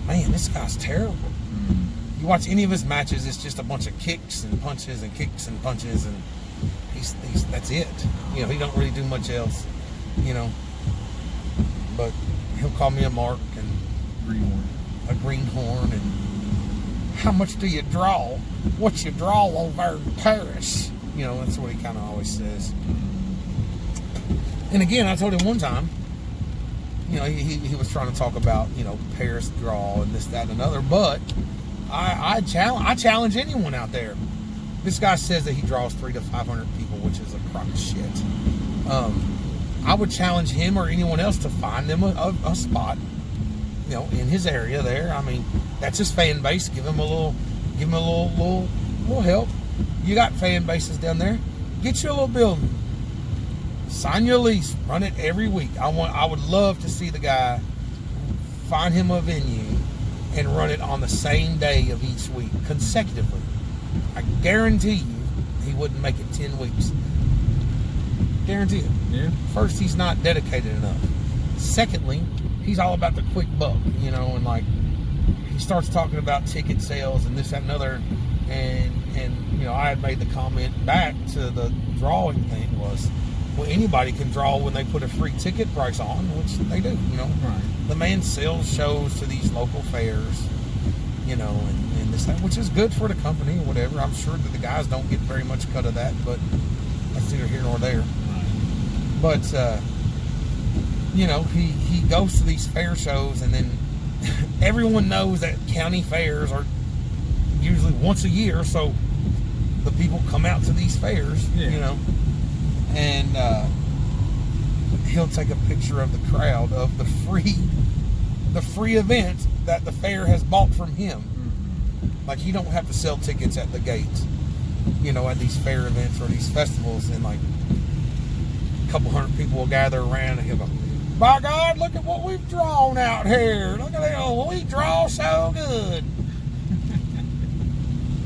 man, this guy's terrible. You watch any of his matches, it's just a bunch of kicks and punches and kicks and punches, and he's that's it. He don't really do much else. But he'll call me a mark and a greenhorn, and how much do you draw? What you draw over in Paris? That's what he kind of always says. And again, I told him one time, he was trying to talk about, Paris draw and this, that, and another, but I challenge anyone out there. This guy says that he draws 300 to 500 people, which is a crock of shit. I would challenge him or anyone else to find them a spot, in his area there. I mean, that's his fan base. Give him a little help. You got fan bases down there. Get you a little building. Sign your lease. Run it every week. I would love to see the guy find him a venue and run it on the same day of each week consecutively. I guarantee you he wouldn't make it 10 weeks. Guarantee it. Yeah. First, he's not dedicated enough. Secondly, he's all about the quick buck, and like he starts talking about ticket sales and this, that, and other, and I had made the comment back to the drawing thing was, well, anybody can draw when they put a free ticket price on, which they do, Right. The man sells shows to these local fairs, and this, that, which is good for the company or whatever. I'm sure that the guys don't get very much cut of that, but that's neither here nor there. Right. But, he goes to these fair shows, and then everyone knows that county fairs are usually once a year, so the people come out to these fairs, and he'll take a picture of the crowd of the free event that the fair has bought from him. Mm-hmm. Like, you don't have to sell tickets at the gates, at these fair events or these festivals, and like a couple hundred people will gather around, and he'll go, by God, look at what we've drawn out here. Look at that. We draw so good.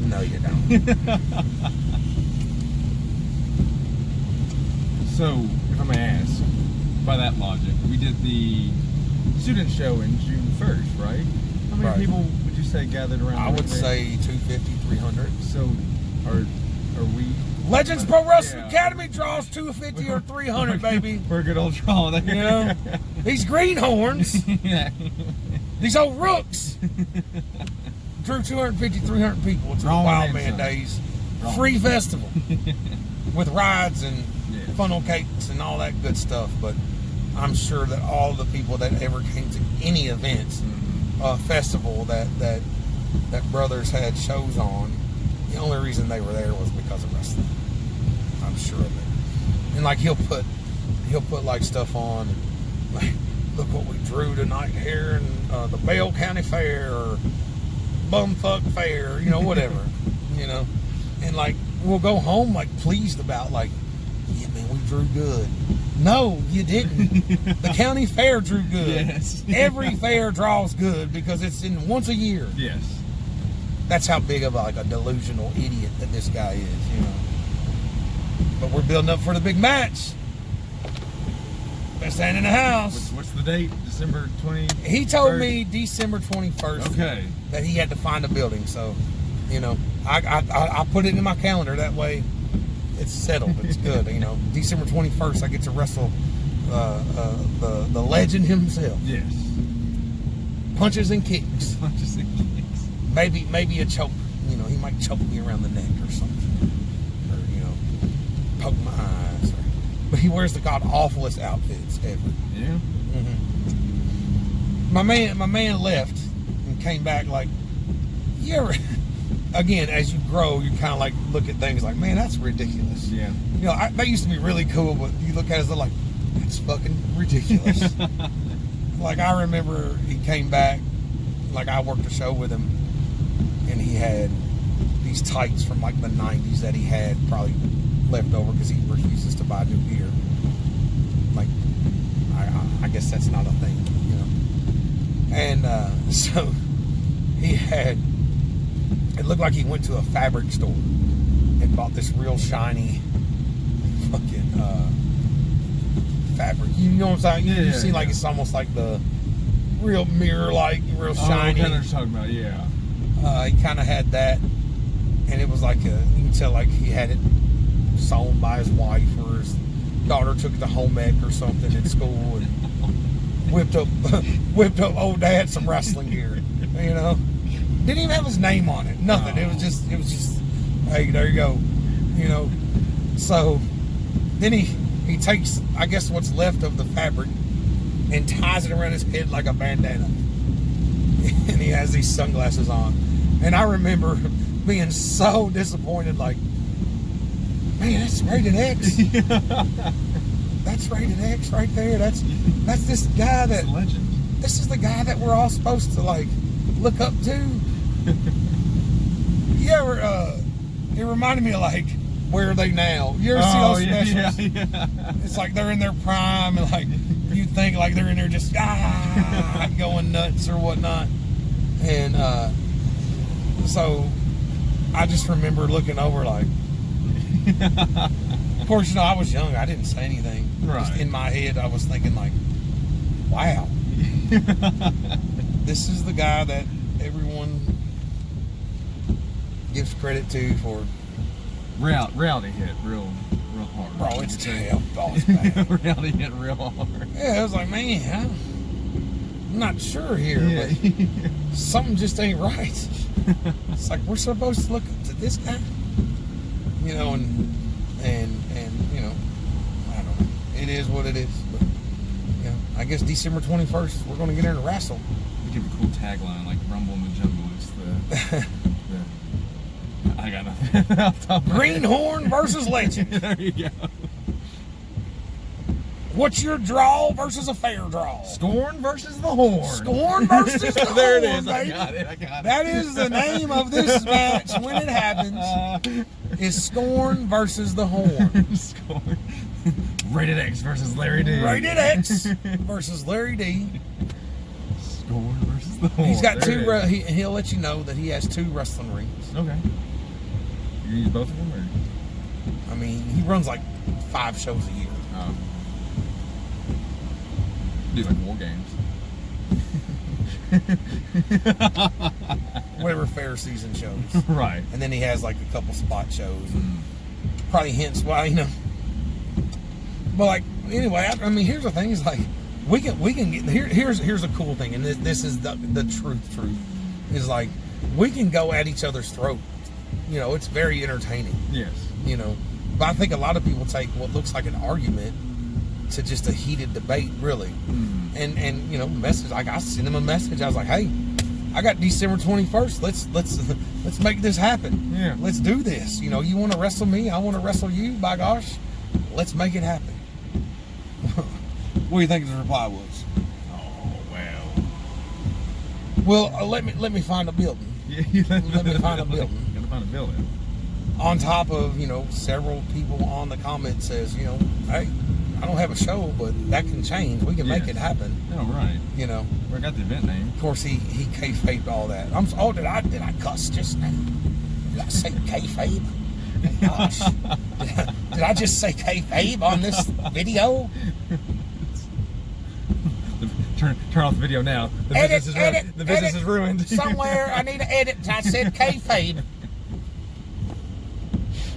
No, you don't. So, if I may ask, by that logic, we did the student show in June 1st, right? How many people would you say gathered around? I would say 250, 300. So, are we... Legends Pro Wrestling Academy draws 250 or 300, baby. We're a good old draw there. These greenhorns, these old rooks, drew 250, 300 people. It's Wild Man Days. Free festival with rides and funnel cakes and all that good stuff. But I'm sure that all the people that ever came to any events, festival that Brothers had shows on, the only reason they were there was because of wrestling. I'm sure of it. And like he'll put like stuff on, and like, look what we drew tonight here in the Bell County Fair or Bumfuck Fair, whatever, And like we'll go home like pleased about like, yeah, man, we drew good. No, you didn't. The county fair drew good. Yes. Every fair draws good because it's in once a year. Yes. That's how big of a delusional idiot that this guy is, But we're building up for the big match. Best hand in the house. What's the date? December 20. He told me December 21st. Okay. That he had to find a building. So, I put it in my calendar. That way, it's settled. It's good. December 21st, I get to wrestle the legend himself. Yes. Punches and kicks. Punches and kicks. Maybe a choke. He might choke me around the neck or something. Or, poke my eyes. But he wears the god awfulest outfits ever. Yeah. Mm-hmm. My man left and came back like, you ever, again, as you grow, you kind of like look at things like, man, that's ridiculous. Yeah. That used to be really cool, but you look at it as like, that's fucking ridiculous. Like, I remember he came back, like I worked a show with him, and he had these tights from like the 90s that he had probably left over because he refuses to buy new gear. Like, I guess that's not a thing, And so he had, it looked like he went to a fabric store and bought this real shiny fucking fabric. You know what I'm saying? You've seen like it's almost like the real mirror, like real shiny. I know what you're talking about. Yeah. He kind of had that, and it was like you can tell like he had it sewn by his wife, or his daughter took it to home ec or something at school and whipped up old dad some wrestling gear. Didn't even have his name on it. Nothing. Oh. It was just hey, there you go. So then he takes, I guess, what's left of the fabric and ties it around his head like a bandana. And he has these sunglasses on. And I remember being so disappointed, like, man, that's rated X. That's rated X right there. That's this guy that, legend. This is the guy that we're all supposed to like look up to. You ever, it reminded me of like, Where Are They Now? You ever see those specials? Yeah. It's like they're in their prime, and like you think like they're in there just going nuts or whatnot. And so I just remember looking over like, of course, I was young. I didn't say anything. Right. Just in my head, I was thinking like, wow, this is the guy that everyone gives credit to for. Reality hit real hard. Bro, it's terrible. It's bad. Reality hit real hard. Yeah, I was like, man, I'm not sure here, but something just ain't right. It's like we're supposed to look up to this guy, and I don't know. It is what it is, but I guess December 21st we're gonna get in and wrestle. We give a cool tagline like Rumble in the Jungle. It's the I got nothing. Greenhorn versus Legend. There you go. What's your draw versus a fair draw? Scorn versus the Horn. Scorn versus the There it Horn, is. baby. I got it. That is the name of this match when it happens. Is Scorn versus the Horn. Scorn. Rated X versus Larry D. Rated X versus Larry D. Scorn versus the Horn. He's got There two. it is. He'll let you know that he has 2 wrestling rings. Okay. You use both of them, or? I mean, he runs like 5 shows a year. Oh. Do like War Games. Whatever fair season shows. Right. And then he has like a couple spot shows. And probably hence why, But like, anyway, I mean, here's the thing: is like we can get here's a cool thing, and this is the truth is like we can go at each other's throat. It's very entertaining. Yes. But I think a lot of people take what looks like an argument to just a heated debate, really. And message. Like I sent him a message. I was like, hey, I got December 21st. Let's make this happen. Yeah. Let's do this. You want to wrestle me, I want to wrestle you. By gosh, let's make it happen. What do you think his reply was? Oh Well, let me find a building. Yeah. Let me find a building. Gotta find a building. On top of several people on the comment says, hey, I don't have a show, but that can change. We can make it happen. Oh, right. I got the event name. Of course, he kayfabed all that. Did I cuss just now? Did I say kayfabe? Oh, gosh. Did I just say kayfabe on this video? Turn off the video now. The business is ruined. The business is ruined. Somewhere I need to edit. I said kayfabe.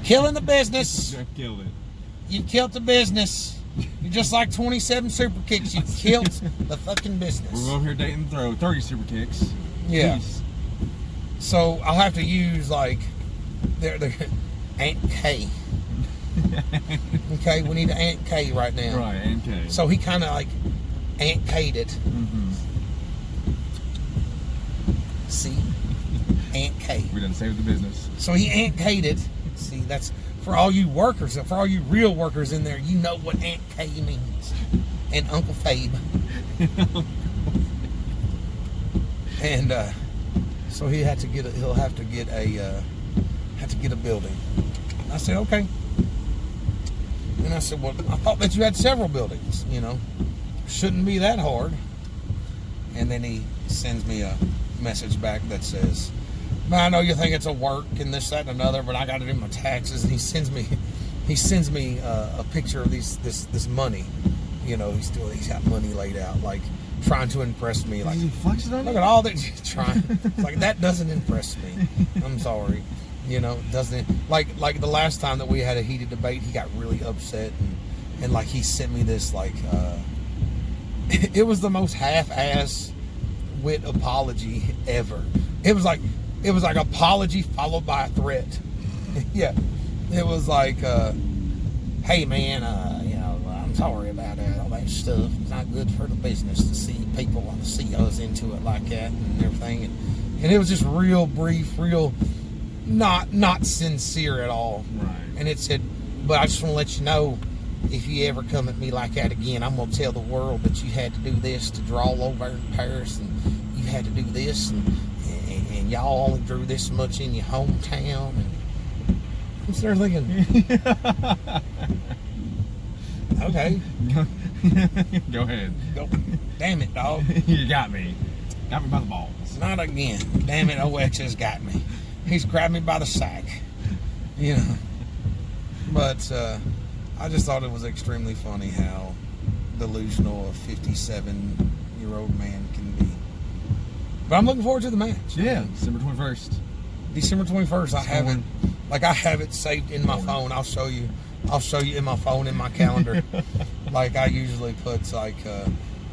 Killing the business. I killed it. You killed the business. You're just like 27 super kicks. You killed the fucking business. We're over here dating throw 30 super kicks. Yeah. Peace. So I'll have to use like their Aunt K. Okay, we need an Aunt K right now. Right, Aunt K. So he kind of like Aunt K'd it. Mm-hmm. See? Aunt K. We done saved the business. So he Aunt K'd it. See, that's for all you workers, for all you real workers in there, you know what Aunt K means. And Uncle Fabe. And so he'll have to get a building. I said, okay. And I said, well, I thought that you had several buildings, you know. Shouldn't be that hard. And then he sends me a message back that says, "Man, I know you think it's a work and this, that, and another, but I got to do my taxes." And he sends me a picture of this money. You know, he's got money laid out, like trying to impress me. Like, he flexing on look you? at all that you're trying. It's like, that doesn't impress me. I'm sorry. You know, doesn't like the last time that we had a heated debate, he got really upset and like he sent me this like it was the most half-ass wit apology ever. It was like apology followed by a threat. Yeah. It was like hey man, you know, I'm sorry about all that stuff. It's not good for the business to see people want to see us into it like that and everything. And it was just real brief, real not sincere at all. Right. And it said, "But I just want to let you know, if you ever come at me like that again, I'm going to tell the world that you had to do this to draw over in Paris, and you had to do this, and y'all only drew this much in your hometown." And I'm sitting there thinking, okay. Go ahead. Go. Damn it, dog. You got me. Got me by the balls. Not again. Damn it, OX has got me. He's grabbed me by the sack. You know. But I just thought it was extremely funny how delusional a 57-year-old man can be. But I'm looking forward to the match. Yeah, December 21st. December 21st. I have it saved in my phone. I'll show you in my phone, in my calendar. Like I usually put like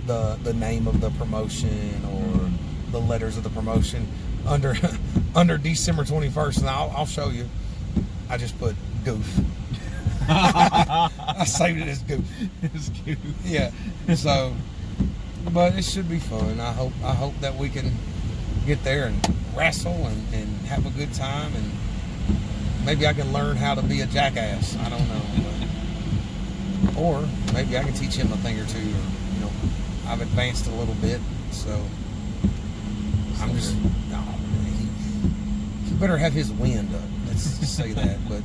the name of the promotion or the letters of the promotion under December 21st, and I'll show you. I just put goof. I saved it as goof. It's cute. Yeah. So, but it should be fun. I hope that we can get there and wrestle and have a good time, and maybe I can learn how to be a jackass. I don't know. But, or maybe I can teach him a thing or two. Or, you know, I've advanced a little bit, so I'm just he better have his wind up. Let's just say that. But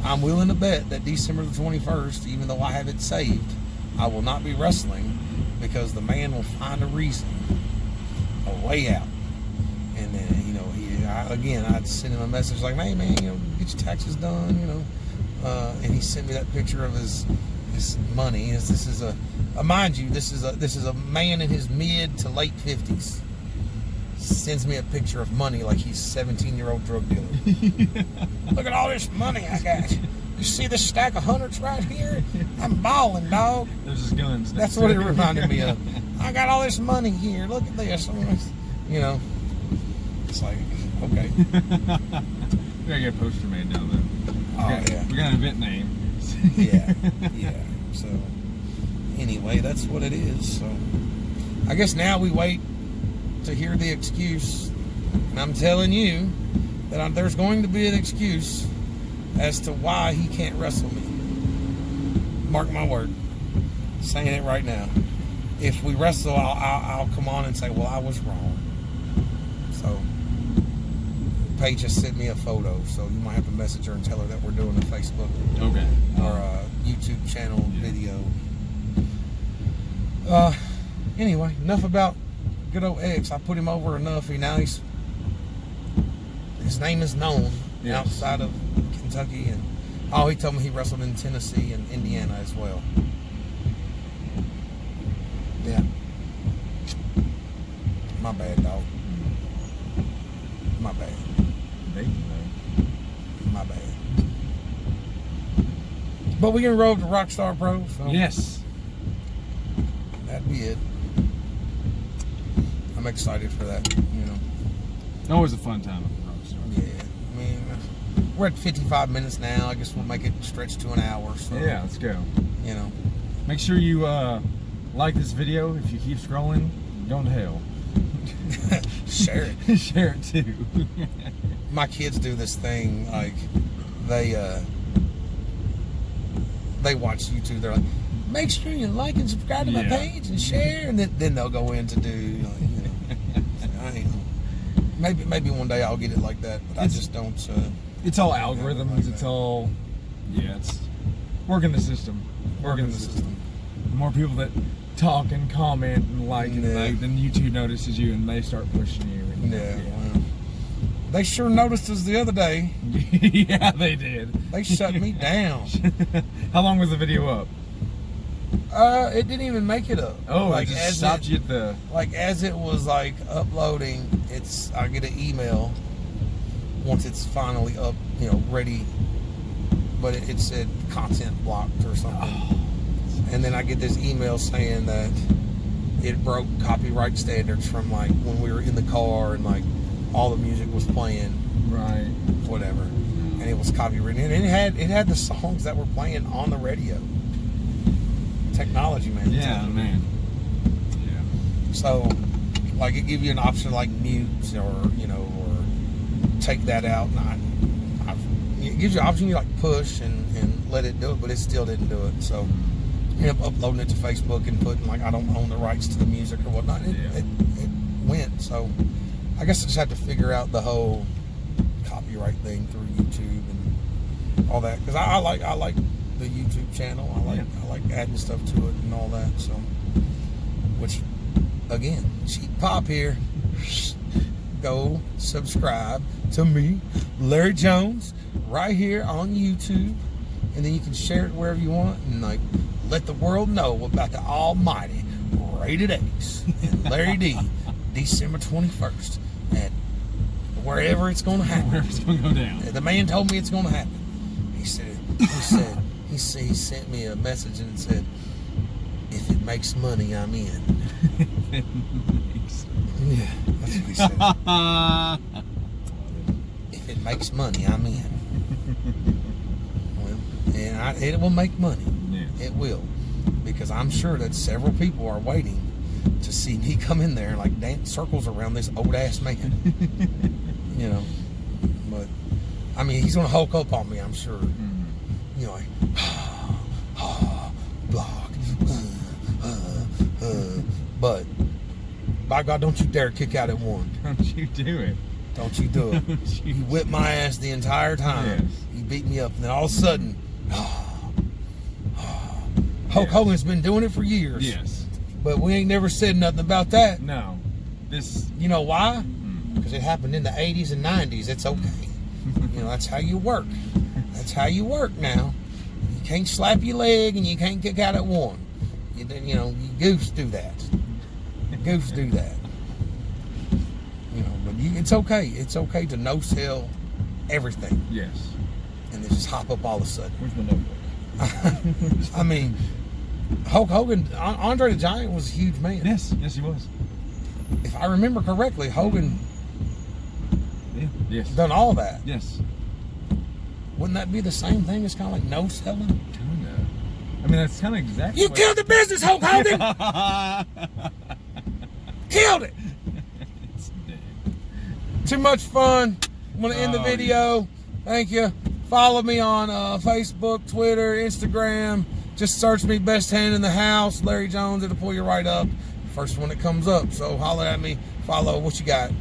I'm willing to bet that December the 21st, even though I have it saved, I will not be wrestling because the man will find a reason, a way out. And then, you know, I'd send him a message like, "Hey man, you know, get your taxes done," you know. And he sent me that picture of his money. This is a man in his mid to late 50s. Sends me a picture of money like he's a 17-year-old drug dealer. Look at all this money I got. You see this stack of hundreds right here? I'm balling, dog. There's his guns. That's what it reminded me of. I got all this money here. Look at this. You know, it's like, okay. We gotta get a poster made now, though. We got an event name. Yeah. So, anyway, that's what it is. So, I guess now we wait to hear the excuse, and I'm telling you that there's going to be an excuse as to why he can't wrestle me. Mark my word, saying it right now. If we wrestle, I'll come on and say, well, I was wrong. So Paige just sent me a photo, so you might have to message her and tell her that we're doing a Facebook or a YouTube channel video. Anyway, enough about good old X. I put him over enough. His name is known outside of Kentucky, and he told me he wrestled in Tennessee and Indiana as well. Yeah. My bad, dog. My bad. My bad. But we can roll to Rockstar Pro. So Yes. that'd be it. I'm excited for that. You know. Always a fun time at the Rockstar. Yeah. I mean, we're at 55 minutes now. I guess we'll make it stretch to an hour. So, Yeah, let's go. You know. Make sure you like this video. If you keep scrolling, going to hell. Share it. Share it too. My kids do this thing, like they watch YouTube. They're like, make sure you like and subscribe to my page and share, and then they'll go in to do, like, you know, I don't know. Maybe one day I'll get it like that, but I just don't. It's all algorithms. It's all it's working the system. Working the system. The more people that talk and comment and like and like, then YouTube notices you and they start pushing you. And, Well, they sure noticed us the other day. Yeah, they did. They shut me down. How long was the video up? It didn't even make it up. Oh, like it just stopped you at the. Like as it was like uploading, I get an email once it's finally up, you know, ready. But it said content blocked or something. Oh. And then I get this email saying that it broke copyright standards from like when we were in the car and like all the music was playing, Right. whatever, and it was copywritten. And it had the songs that were playing on the radio. Technology, man. Yeah, man. Yeah. So, like, it gives you an option like mute or, you know, or take that out. It gives you an option you like push and let it do it, but it still didn't do it. So, I ended up uploading it to Facebook and putting like I don't own the rights to the music or whatnot. It went. So, I guess I just had to figure out the whole copyright thing through YouTube and all that, because I like the YouTube channel. I like adding stuff to it and all that. So, which again, cheap pop here. Go subscribe to me, Larry Jones, right here on YouTube, and then you can share it wherever you want and like let the world know about the almighty Rated X and Larry D. December 21st at wherever it's going to happen. Wherever it's going to go down. The man told me it's going to happen. He sent me a message and it said, if it makes money, I'm in. Yeah, that's what he said. If it makes money, I'm in. Well, and it will make money. Yes. It will. Because I'm sure that several people are waiting to see me come in there and like dance circles around this old ass man. You know. But I mean, he's gonna Hulk up on me, I'm sure. You know, like block. But by God, don't you dare kick out at one. Don't you do it. Don't you do it. You whipped my ass the entire time. Yes. You beat me up, and then all of a sudden, Hulk Hogan's been doing it for years. Yes. But we ain't never said nothing about that. No. This. You know why? Because it happened in the 80s and 90s. It's okay. You know, that's how you work. That's how you work now. You can't slap your leg and you can't kick out at one. You know, you goofs do that. Goofs do that. You know, but it's okay. It's okay to no-sell everything. Yes. And then just hop up all of a sudden. Where's my notebook? I mean, Hulk Hogan, Andre the Giant was a huge man. Yes. Yes, he was. If I remember correctly, Hogan Yes. done all that. Yes. Wouldn't that be the same thing as kind of like no-selling? Kinda. I mean, that's kind of exactly. You killed the business, Hulk Hogan! Killed it! It's dead. Too much fun. I'm going to end the video. Thank you. Follow me on Facebook, Twitter, Instagram. Just search me, Best Hand in the House, Larry Jones. It'll pull you right up. First one that comes up. So holler at me. Follow. What you got?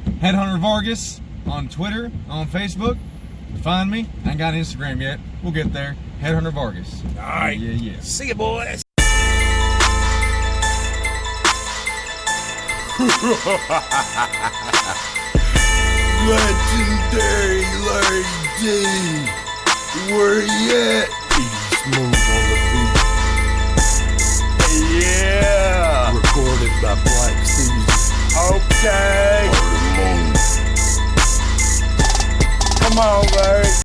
Headhunter Vargas on Twitter, on Facebook. Find me. I ain't got Instagram yet. We'll get there. Headhunter Vargas. All right. Yeah. See you, boys. Legendary Larry D. Where you at? He's smooth on the beat. Yeah. Recorded by Black Caesar. Okay. Come on, Larry.